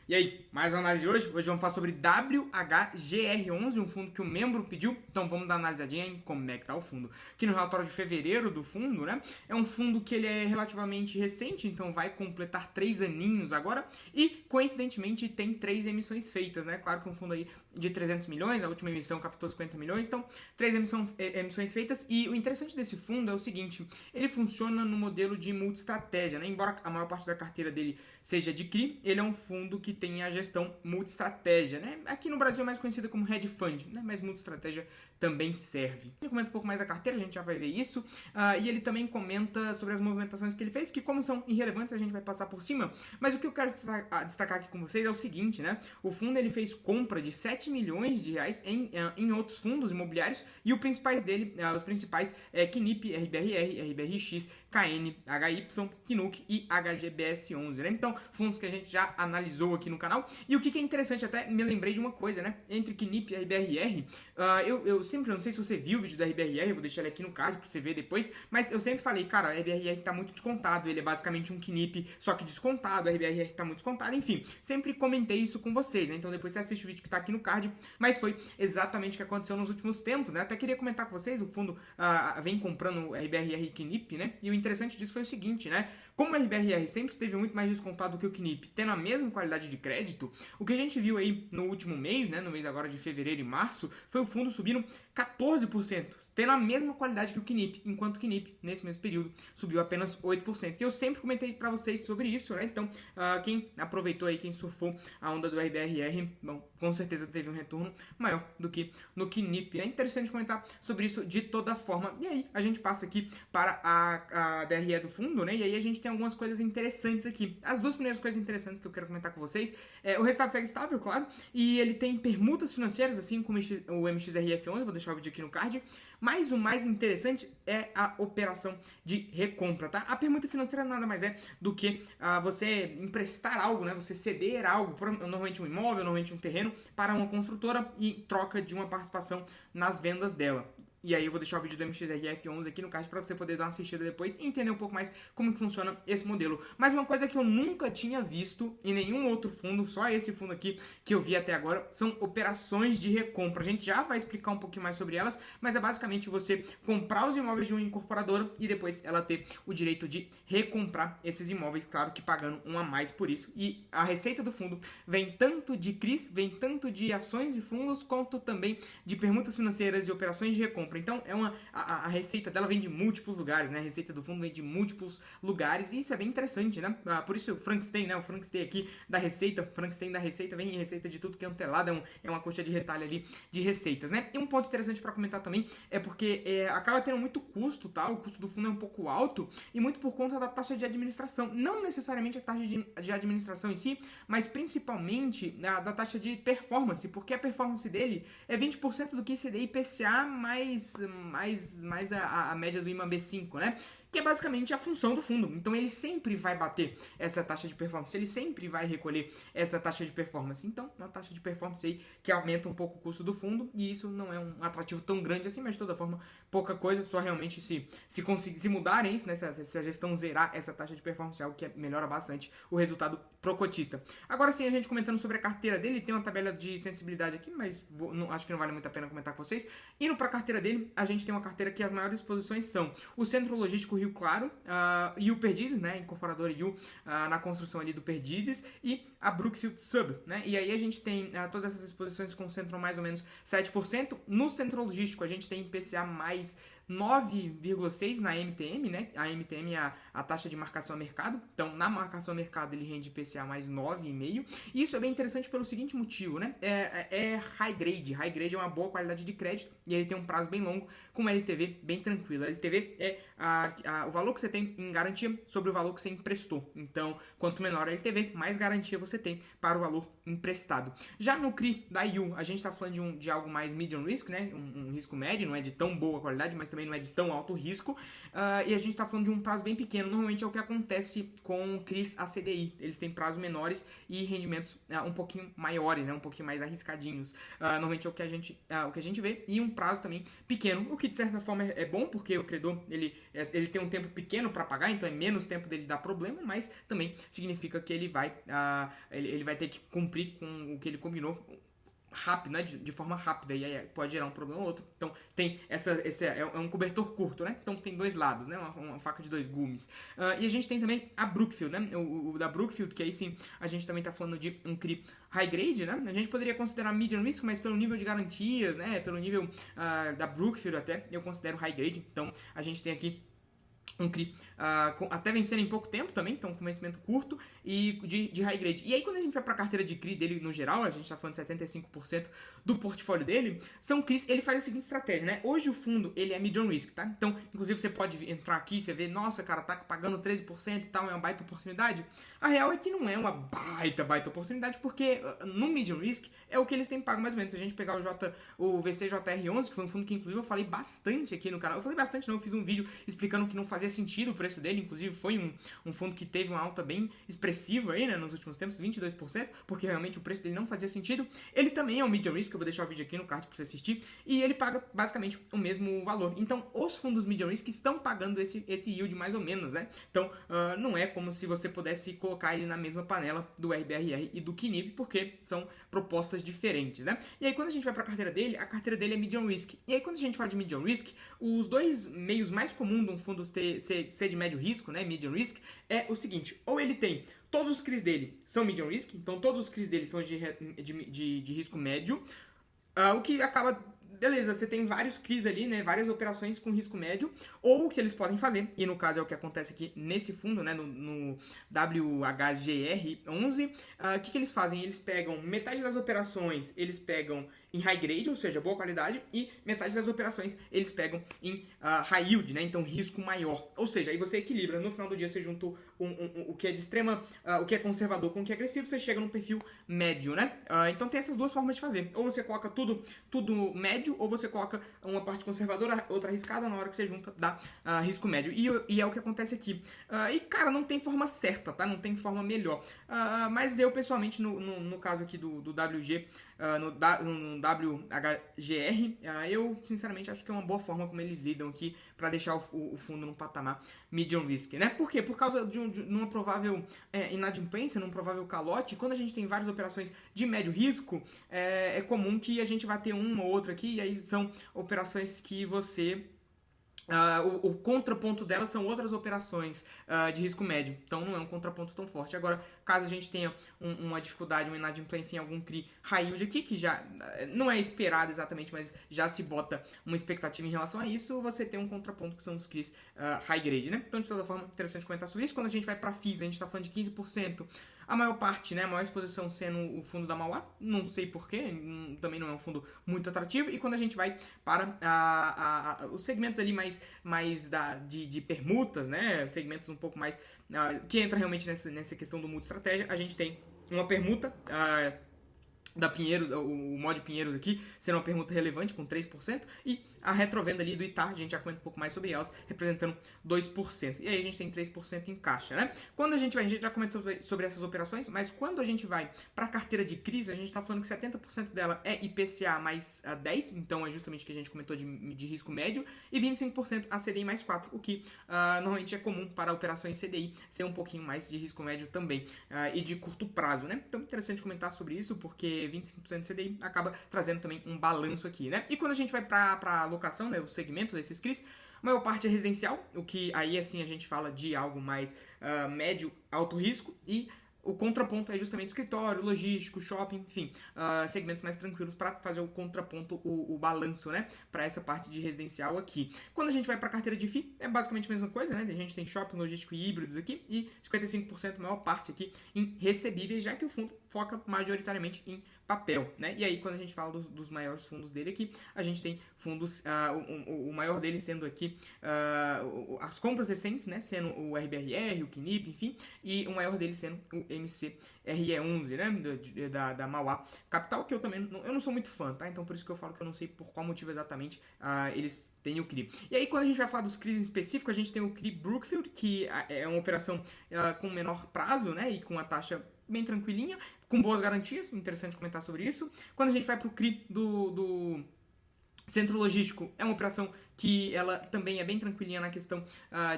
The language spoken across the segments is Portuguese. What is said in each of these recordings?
E aí, mais uma análise de hoje? Hoje vamos falar sobre WHGR11, um fundo que o membro pediu. Então vamos dar uma analisadinha em como é que tá o fundo. Aqui no relatório de fevereiro do fundo, né? É um fundo que ele é relativamente recente, então vai completar 3 aninhos agora. E, coincidentemente, tem 3 emissões feitas, né? Claro que um fundo aí de 300 milhões, a última emissão captou 50 milhões, então 3 emissões feitas. E o interessante desse fundo é o seguinte, ele funciona no modelo de multi-estratégia, né? Embora a maior parte da carteira dele seja de CRI, ele é um fundo que tem a gestão multi-estratégia, né? Aqui no Brasil é mais conhecida como hedge fund, né? Mas multi-estratégia também serve. Ele comenta um pouco mais da carteira, a gente já vai ver isso, e ele também comenta sobre as movimentações que ele fez, que como são irrelevantes a gente vai passar por cima, mas o que eu quero destacar aqui com vocês é o seguinte, né? O fundo ele fez compra de 7 milhões de reais em outros fundos imobiliários, e os principais é KNIP, RBRR, RBRX, KN, HY, KNUC e HGBS11, né? Então, fundos que a gente já analisou aqui no canal. E o que é interessante, até me lembrei de uma coisa, né? Entre KNIP e RBRR, eu sempre, não sei se você viu o vídeo da RBRR, eu vou deixar ele aqui no card pra você ver depois, mas eu sempre falei, cara, a RBRR tá muito descontado, ele é basicamente um KNIP, só que descontado, a RBRR tá muito descontado, enfim, sempre comentei isso com vocês, né? Então depois você assiste o vídeo que tá aqui no card, mas foi exatamente o que aconteceu nos últimos tempos, né? Até queria comentar com vocês, o fundo vem comprando RBRR e KNIP, né? E o interessante disso foi o seguinte, né? Como o RBRR sempre esteve muito mais descontado que o KNIP, tendo a mesma qualidade de crédito, o que a gente viu aí no último mês, né, no mês agora de fevereiro e março, foi o fundo subindo 14%, tendo a mesma qualidade que o KNIP, enquanto o KNIP, nesse mesmo período, subiu apenas 8%. E eu sempre comentei pra vocês sobre isso, né? Então, quem aproveitou aí, quem surfou a onda do RBRR, bom, com certeza teve um retorno maior do que no KNIP. É interessante comentar sobre isso de toda forma. E aí, a gente passa aqui para a DRE do fundo, né? E aí a gente tem algumas coisas interessantes aqui. As duas primeiras coisas interessantes que eu quero comentar com vocês o resultado segue estável, claro, e ele tem permutas financeiras, assim como o MXRF11, vou deixar o vídeo aqui no card, mas o mais interessante é a operação de recompra, tá? A permuta financeira nada mais é do que você emprestar algo, né? Você ceder algo, normalmente um imóvel, normalmente um terreno, para uma construtora em troca de uma participação nas vendas dela. E aí eu vou deixar o vídeo do MXRF11 aqui no card para você poder dar uma assistida depois e entender um pouco mais como que funciona esse modelo. Mas uma coisa que eu nunca tinha visto em nenhum outro fundo, só esse fundo aqui que eu vi até agora, são operações de recompra. A gente já vai explicar um pouquinho mais sobre elas, mas é basicamente você comprar os imóveis de uma incorporadora e depois ela ter o direito de recomprar esses imóveis, claro que pagando um a mais por isso. E a receita do fundo vem tanto de CRIs, vem tanto de ações e fundos, quanto também de permutas financeiras e operações de recompra. Então, a receita dela vem de múltiplos lugares, né? A receita do fundo vem de múltiplos lugares e isso é bem interessante, né? Por isso o Frankenstein, né? O Frankenstein aqui da receita, Frankenstein da receita vem em receita de tudo que é um telado, é uma coxa de retalho ali de receitas, né? E um ponto interessante para comentar também é porque acaba tendo muito custo, tá? O custo do fundo é um pouco alto e muito por conta da taxa de administração. Não necessariamente a taxa de administração em si, mas principalmente da taxa de performance, porque a performance dele é 20% do que CDI IPCA mais a média do IMA B5, né? Que é basicamente a função do fundo. Então ele sempre vai bater essa taxa de performance, ele sempre vai recolher essa taxa de performance. Então, uma taxa de performance aí que aumenta um pouco o custo do fundo, e isso não é um atrativo tão grande assim, mas de toda forma, pouca coisa, só realmente se mudarem isso, né? Se a gestão zerar essa taxa de performance, é algo que melhora bastante o resultado pro cotista. Agora sim, a gente comentando sobre a carteira dele, tem uma tabela de sensibilidade aqui, mas acho que não vale muito a pena comentar com vocês. Indo para a carteira dele, a gente tem uma carteira que as maiores posições são o Centro Logístico Rio Claro, e o Perdizes, né, incorporadora IU na construção ali do Perdizes, e a Brookfield Sub, né, e aí a gente tem todas essas exposições que concentram mais ou menos 7%, no Centro Logístico a gente tem IPCA mais 9,6 na MTM, né, a MTM é a taxa de marcação a mercado, então na marcação a mercado ele rende IPCA mais 9,5, e isso é bem interessante pelo seguinte motivo, né, é high grade é uma boa qualidade de crédito, e ele tem um prazo bem longo, com uma LTV bem tranquila. A LTV é o valor que você tem em garantia sobre o valor que você emprestou. Então, quanto menor a LTV, mais garantia você tem para o valor emprestado. Já no CRI da IU, a gente está falando de algo mais medium risk, né? Um risco médio, não é de tão boa qualidade, mas também também não é de tão alto risco. E a gente está falando de um prazo bem pequeno. Normalmente é o que acontece com CRIs ACDI. Eles têm prazos menores e rendimentos um pouquinho maiores, né? Um pouquinho mais arriscadinhos. Normalmente é o que a gente vê. E um prazo também pequeno, o que de certa forma é bom, porque o credor ele tem um tempo pequeno para pagar, então é menos tempo dele dar problema, mas também significa que ele vai ter que cumprir com o que ele combinou rápido, né? De forma rápida, e aí pode gerar um problema ou outro. Então tem esse é um cobertor curto, né? Então tem dois lados, né? Uma faca de dois gumes. E a gente tem também a Brookfield, né? O da Brookfield, que aí sim a gente também tá falando de um CRI high grade, né? A gente poderia considerar medium risk, mas pelo nível de garantias, né? Pelo nível da Brookfield até, eu considero high grade. Então a gente tem aqui um CRI até vencendo em pouco tempo também, então com vencimento curto e de high grade. E aí quando a gente vai para a carteira de CRI dele no geral, a gente está falando de 75% do portfólio dele, são CRIs, ele faz a seguinte estratégia, né? Hoje o fundo, ele é medium risk, tá? Então, inclusive você pode entrar aqui, você vê, nossa, cara, tá pagando 13% e tal, é uma baita oportunidade. A real é que não é uma baita oportunidade, porque no medium risk é o que eles têm pago mais ou menos. Se a gente pegar o VCJR11, que foi um fundo que inclusive eu falei bastante aqui no canal, eu falei bastante não, eu fiz um vídeo explicando que não fazia sentido o preço dele, inclusive foi um fundo que teve uma alta bem expressiva aí, né, nos últimos tempos, 22%, porque realmente o preço dele não fazia sentido. Ele também é um medium risk, eu vou deixar o vídeo aqui no card para você assistir, e ele paga basicamente o mesmo valor. Então, os fundos medium risk estão pagando esse yield mais ou menos, né? Então, não é como se você pudesse colocar ele na mesma panela do RBRR e do KNIB, porque são propostas diferentes, né? E aí, quando a gente vai para a carteira dele é medium risk. E aí, quando a gente fala de medium risk, os dois meios mais comuns de um fundo ser de médio risco, né, medium risk, é o seguinte: ou ele tem todos os CRIs dele são medium risk, então todos os CRIs dele são de risco médio, o que acaba, beleza, você tem vários CRIs ali, né, várias operações com risco médio, ou o que eles podem fazer, e no caso é o que acontece aqui nesse fundo, né, no WHGR11, o que eles fazem? Eles pegam metade das operações, eles pegam em high grade, ou seja, boa qualidade, e metade das operações eles pegam em high yield, né, então risco maior. Ou seja, aí você equilibra, no final do dia você junta o que é de extrema, o que é conservador com o que é agressivo, você chega num perfil médio, né? Então tem essas duas formas de fazer. Ou você coloca tudo médio, ou você coloca uma parte conservadora, outra arriscada, na hora que você junta dá risco médio. E é o que acontece aqui. E cara, não tem forma certa, tá? Não tem forma melhor. Mas eu pessoalmente, no caso aqui do WG, no WHGR, eu sinceramente acho que é uma boa forma como eles lidam aqui para deixar o fundo num patamar medium risk, né? Por quê? Por causa de uma provável inadimplência, num provável calote. Quando a gente tem várias operações de médio risco, é comum que a gente vá ter uma ou outra aqui, e aí são operações que você... o contraponto delas são outras operações de risco médio, então não é um contraponto tão forte. Agora, caso a gente tenha uma dificuldade, uma inadimplência em algum CRI high yield aqui, que já não é esperado exatamente, mas já se bota uma expectativa em relação a isso, você tem um contraponto que são os CRIs high grade, né? Então, de toda forma, interessante comentar sobre isso. Quando a gente vai para FIIs, a gente está falando de 15%, a maior parte, né, a maior exposição sendo o fundo da Mauá, não sei porquê, também não é um fundo muito atrativo. E quando a gente vai para os segmentos ali mais de permutas, né, segmentos um pouco mais que entra realmente nessa questão do multi-estratégia, a gente tem uma permuta da Pinheiros, o mod Pinheiros aqui, sendo uma permuta relevante com 3%, e a retrovenda ali do Itaú, a gente já comenta um pouco mais sobre elas, representando 2%. E aí a gente tem 3% em caixa, né? Quando a gente já comentou sobre essas operações, mas quando a gente vai para a carteira de crise, a gente está falando que 70% dela é IPCA mais 10, então é justamente o que a gente comentou de risco médio, e 25% a CDI mais 4, o que normalmente é comum para operações CDI ser um pouquinho mais de risco médio também, e de curto prazo, né? Então é interessante comentar sobre isso, porque 25% de CDI acaba trazendo também um balanço aqui, né? E quando a gente vai para alocação, né, o segmento desses CRIs, a maior parte é residencial, o que aí assim a gente fala de algo mais médio, alto risco, e o contraponto é justamente escritório, logístico, shopping, enfim, segmentos mais tranquilos para fazer o contraponto, o balanço, né, para essa parte de residencial aqui. Quando a gente vai para a carteira de FII, é basicamente a mesma coisa, né, a gente tem shopping, logístico e híbridos aqui, e 55% maior parte aqui em recebíveis, já que o fundo foca majoritariamente em papel, né? E aí, quando a gente fala dos maiores fundos dele aqui, a gente tem fundos, o maior deles sendo aqui as compras recentes, né? Sendo o RBRR, o KNIP, enfim, e o maior deles sendo MCRE11, né, da Mauá Capital, que eu também eu não sou muito fã, tá? Então por isso que eu falo que eu não sei por qual motivo exatamente eles têm o CRI. E aí quando a gente vai falar dos CRIs em específico, a gente tem o CRI Brookfield, que é uma operação com menor prazo, né, e com a taxa bem tranquilinha, com boas garantias, interessante comentar sobre isso. Quando a gente vai pro CRI do Centro Logístico, é uma operação que ela também é bem tranquilinha na questão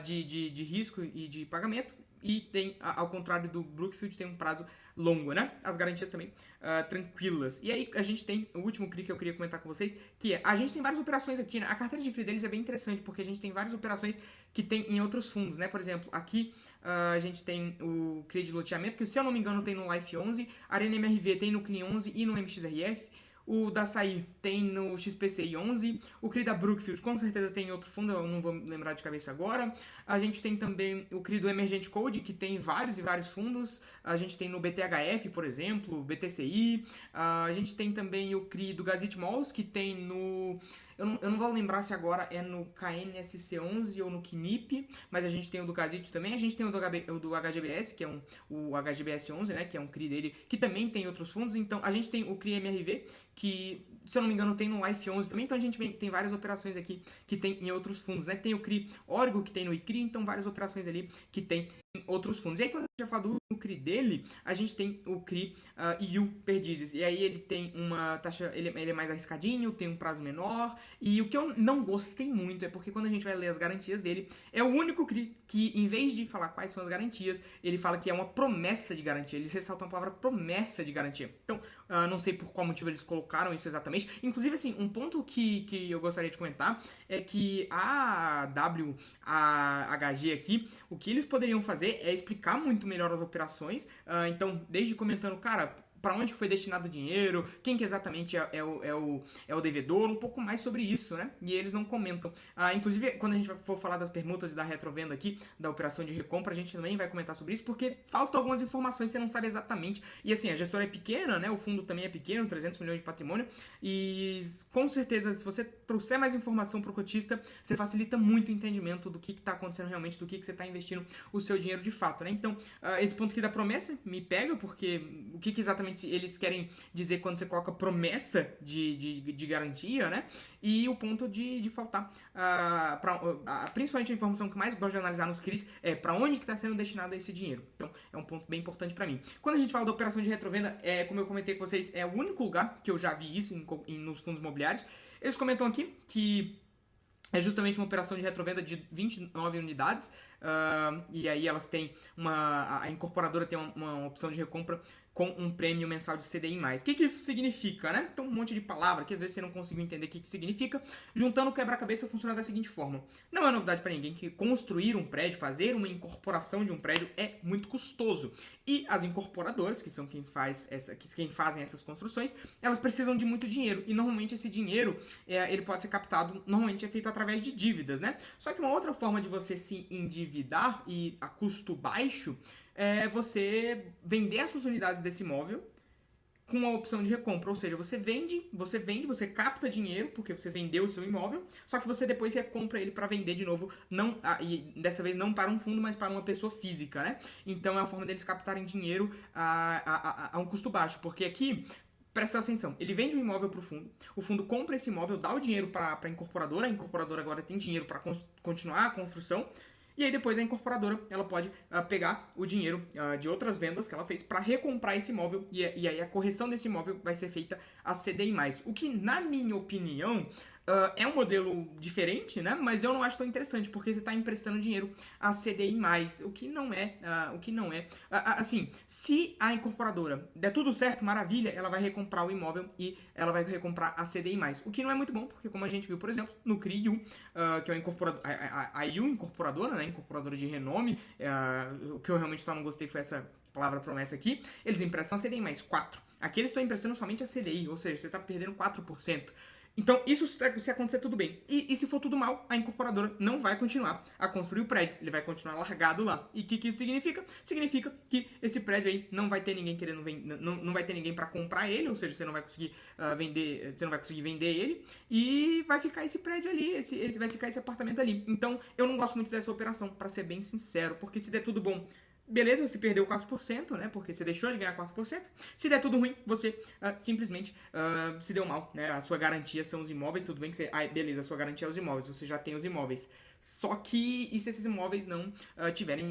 de risco e de pagamento, e tem, ao contrário do Brookfield, tem um prazo longo, né? As garantias também tranquilas. E aí a gente tem o último CRI que eu queria comentar com vocês, que é, a gente tem várias operações aqui, né? A carteira de CRI deles é bem interessante, porque a gente tem várias operações que tem em outros fundos, né? Por exemplo, aqui a gente tem o CRI de loteamento, que se eu não me engano tem no Life 11, a Arena MRV tem no CLI 11 e no MXRF, o da Açaí tem no XPCI 11, o CRI da Brookfield com certeza tem em outro fundo, eu não vou lembrar de cabeça agora. A gente tem também o CRI do Emergent Code, que tem vários e vários fundos. A gente tem no BTHF, por exemplo, BTCI. A gente tem também o CRI do Gazit Malls, que tem no... Eu não vou lembrar se agora é no KNSC11 ou no KNIP, mas a gente tem o do Gazit também. A gente tem o do HGBS, que é o HGBS11, né, que é um CRI dele, que também tem outros fundos. Então, a gente tem o CRI MRV, que, se eu não me engano, tem no Life 11 também. Então, a gente tem várias operações aqui que tem em outros fundos, né? Tem o CRI Orgo, que tem no ICRI, então várias operações ali que tem em outros fundos. E aí, quando a gente vai falar do CRI dele, a gente tem o CRI EU Perdizes. E aí ele tem uma taxa, ele é mais arriscadinho, tem um prazo menor. E o que eu não gostei muito é porque quando a gente vai ler as garantias dele, é o único CRI que, em vez de falar quais são as garantias, ele fala que é uma promessa de garantia. Eles ressaltam a palavra promessa de garantia. Então, não sei por qual motivo eles colocaram isso exatamente. Inclusive, assim, um ponto que eu gostaria de comentar é que a WHG aqui, o que eles poderiam fazer é explicar muito melhor as operações. Então, desde comentando, cara, para onde foi destinado o dinheiro, quem que exatamente é o devedor, um pouco mais sobre isso, né? E eles não comentam. Inclusive, quando a gente for falar das permutas e da retrovenda aqui, da operação de recompra, a gente também vai comentar sobre isso, porque faltam algumas informações, você não sabe exatamente. E assim, a gestora é pequena, né? O fundo também é pequeno, 300 milhões de patrimônio, e com certeza, se você trouxer mais informação para o cotista, você facilita muito o entendimento do que está acontecendo realmente, do que você está investindo o seu dinheiro de fato, né? Então, esse ponto aqui da promessa me pega, porque o que exatamente eles querem dizer quando você coloca promessa de garantia, né? E o ponto de faltar, principalmente a informação que mais gosto de analisar nos CRIs é para onde que está sendo destinado esse dinheiro. Então, é um ponto bem importante para mim. Quando a gente fala da operação de retrovenda, como eu comentei com vocês, é o único lugar que eu já vi isso nos fundos imobiliários. Eles comentam aqui que é justamente uma operação de retrovenda de 29 unidades, e aí elas têm a incorporadora tem uma opção de recompra com um prêmio mensal de CDI+. O que isso significa, né? Então, um monte de palavra que às vezes você não conseguiu entender o que significa. Juntando o quebra-cabeça funciona da seguinte forma. Não é novidade para ninguém que construir um prédio, fazer uma incorporação de um prédio é muito custoso. E as incorporadoras, que são quem fazem essas construções, elas precisam de muito dinheiro. E normalmente esse dinheiro ele pode ser captado, normalmente é feito através de dívidas, né? Só que uma outra forma de você se endividar e a custo baixo é você vender as suas unidades desse imóvel com a opção de recompra, ou seja, você vende, você capta dinheiro porque você vendeu o seu imóvel, só que você depois recompra ele para vender de novo, e dessa vez não para um fundo, mas para uma pessoa física, né? Então é uma forma deles captarem dinheiro a um custo baixo, porque aqui presta atenção, ele vende um imóvel para o fundo compra esse imóvel, dá o dinheiro para a incorporadora agora tem dinheiro para continuar a construção. E aí depois a incorporadora ela pode pegar o dinheiro de outras vendas que ela fez para recomprar esse imóvel e aí a correção desse imóvel vai ser feita a CDI+. O que, na minha opinião, é um modelo diferente, né? Mas eu não acho tão interessante, porque você está emprestando dinheiro a CDI+, o que não é. Assim, se a incorporadora der tudo certo, maravilha, ela vai recomprar o imóvel e ela vai recomprar a CDI+. O que não é muito bom, porque como a gente viu, por exemplo, no CRI-U, que é a IU incorporadora, né? Incorporadora de renome, o que eu realmente só não gostei foi essa palavra promessa aqui, eles emprestam a CDI mais 4%. Aqui eles estão emprestando somente a CDI, ou seja, você está perdendo 4%. Então, isso se acontecer tudo bem. E se for tudo mal, a incorporadora não vai continuar a construir o prédio. Ele vai continuar largado lá. E o que isso significa? Significa que esse prédio aí não vai ter ninguém querendo vender, não vai ter ninguém para comprar ele, ou seja, você não vai conseguir vender, você não vai conseguir vender ele, e vai ficar esse prédio ali, vai ficar esse apartamento ali. Então, eu não gosto muito dessa operação, para ser bem sincero, porque se der tudo bom, beleza, você perdeu 4%, né? Porque você deixou de ganhar 4%. Se der tudo ruim, você simplesmente se deu mal, né? A sua garantia são os imóveis, tudo bem que você... beleza, a sua garantia é os imóveis, você já tem os imóveis. Só que, e se esses imóveis não tiverem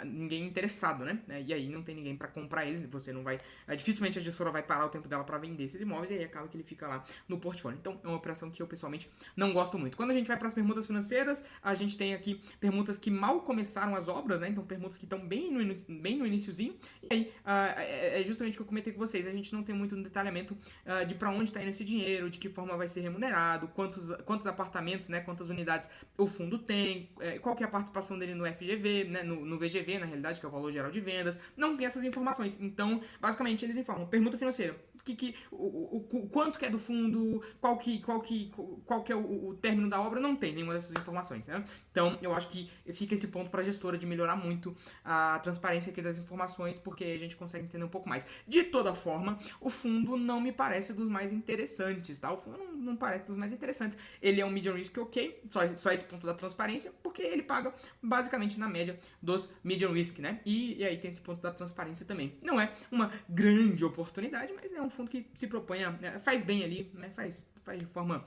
ninguém interessado, né? E aí não tem ninguém para comprar eles, você não vai... dificilmente a gestora vai parar o tempo dela para vender esses imóveis e aí acaba que ele fica lá no portfólio. Então, é uma operação que eu pessoalmente não gosto muito. Quando a gente vai para as permutas financeiras, a gente tem aqui permutas que mal começaram as obras, né? Então, permutas que estão bem no iniciozinho. E aí, é justamente o que eu comentei com vocês. A gente não tem muito detalhamento de para onde está indo esse dinheiro, de que forma vai ser remunerado, quantos apartamentos, né? Quantas unidades o fundo tem, qual que é a participação dele no FGV, né? No VGV, na realidade, que é o valor geral de vendas. Não tem essas informações. Então, basicamente, eles informam permuta financeira. O quanto que é do fundo, qual que é o término da obra, não tem nenhuma dessas informações, né? Então, eu acho que fica esse ponto para a gestora de melhorar muito a transparência aqui das informações, porque a gente consegue entender um pouco mais. De toda forma, o fundo não me parece dos mais interessantes, tá? O fundo não parece dos mais interessantes. Ele é um medium risk ok, só esse ponto da transparência, porque ele paga basicamente na média dos medium risk, né? E aí tem esse ponto da transparência também. Não é uma grande oportunidade, mas é um fundo que se propõe faz bem ali, né? Faz de forma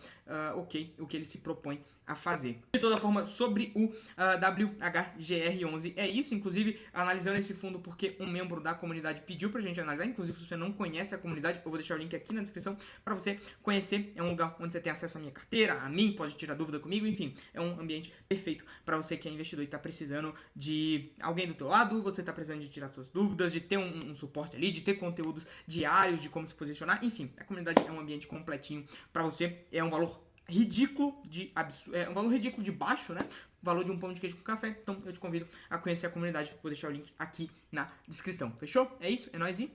ok o que ele se propõe a fazer. De toda forma, sobre o WHGR11, é isso. Inclusive, analisando esse fundo porque um membro da comunidade pediu pra gente analisar. Inclusive, se você não conhece a comunidade, eu vou deixar o link aqui na descrição para você conhecer. É um lugar onde você tem acesso à minha carteira, a mim, pode tirar dúvida comigo, enfim. É um ambiente perfeito para você que é investidor e tá precisando de alguém do teu lado, você tá precisando de tirar suas dúvidas, de ter um suporte ali, de ter conteúdos diários, de como se posicionar. Enfim, a comunidade é um ambiente completinho para você. É um valor ridículo um valor ridículo de baixo, né? O valor de um pão de queijo com café. Então eu te convido a conhecer a comunidade. Vou deixar o link aqui na descrição. Fechou? É isso? É nóis e